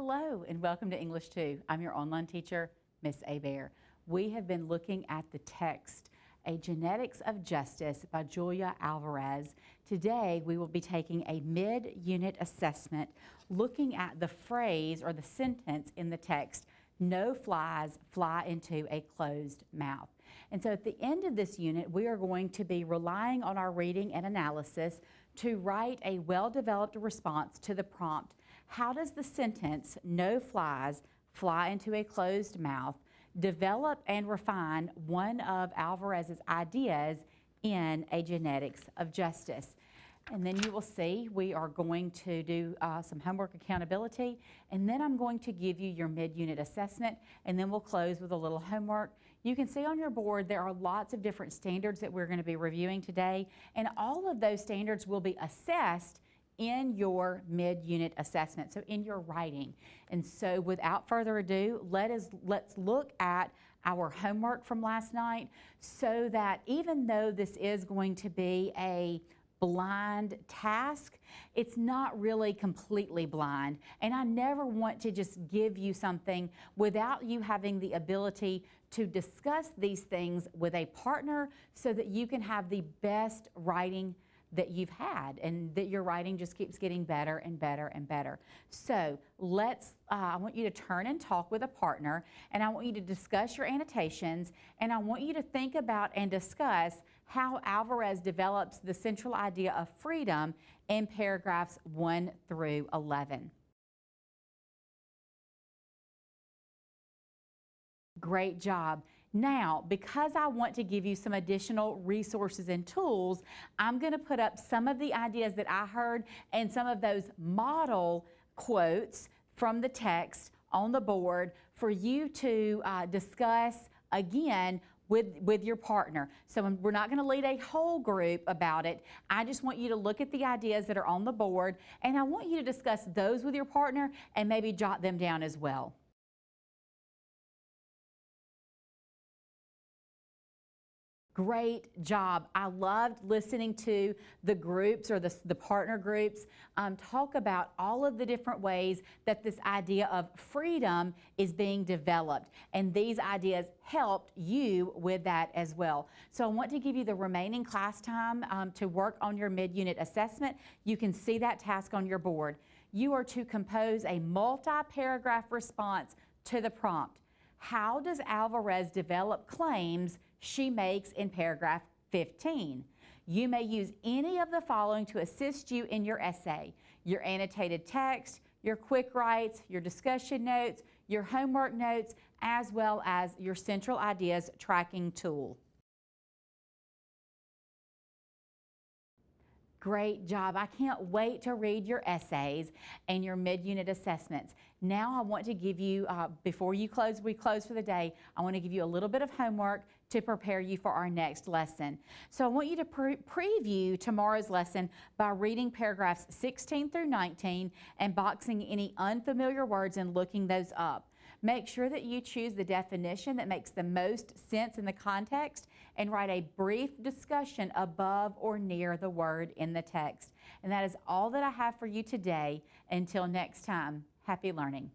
Hello and welcome to English 2. I'm your online teacher, Miss Bear. We have been looking at the text, A Genetics of Justice by Julia Alvarez. Today we will be taking a mid-unit assessment looking at the phrase or the sentence in the text, "No flies fly into a closed mouth." And so at the end of this unit, we are going to be relying on our reading and analysis to write a well-developed response to the prompt, how does the sentence, "No flies fly into a closed mouth," develop and refine one of Alvarez's ideas in A Genetics of Justice? And then you will see we are going to do some homework accountability, and then I'm going to give you your mid-unit assessment, and then we'll close with a little homework. You can see on your board there are lots of different standards that we're going to be reviewing today, and all of those standards will be assessed in your mid-unit assessment, so in your writing. And so without further ado, let's look at our homework from last night, so that even though this is going to be a blind task, it's not really completely blind. And I never want to just give you something without you having the ability to discuss these things with a partner so that you can have the best writing that you've had and that your writing just keeps getting better and better and better. So I want you to turn and talk with a partner, and I want you to discuss your annotations, and I want you to think about and discuss how Alvarez develops the central idea of freedom in paragraphs 1 through 11. Great job. Now, because I want to give you some additional resources and tools, I'm going to put up some of the ideas that I heard and some of those model quotes from the text on the board for you to discuss again with your partner. So we're not going to lead a whole group about it. I just want you to look at the ideas that are on the board, and I want you to discuss those with your partner and maybe jot them down as well. Great job. I loved listening to the groups or the partner groups talk about all of the different ways that this idea of freedom is being developed. And these ideas helped you with that as well. So I want to give you the remaining class time to work on your mid-unit assessment. You can see that task on your board. You are to compose a multi-paragraph response to the prompt. How does Alvarez develop claims she makes in paragraph 15? You may use any of the following to assist you in your essay: your annotated text, your quick writes, your discussion notes, your homework notes, as well as your central ideas tracking tool. Great job. I can't wait to read your essays and your mid-unit assessments. Now I want to give you, before we close for the day, I want to give you a little bit of homework to prepare you for our next lesson. So I want you to preview tomorrow's lesson by reading paragraphs 16 through 19 and boxing any unfamiliar words and looking those up. Make sure that you choose the definition that makes the most sense in the context and write a brief discussion above or near the word in the text. And that is all that I have for you today. Until next time, happy learning.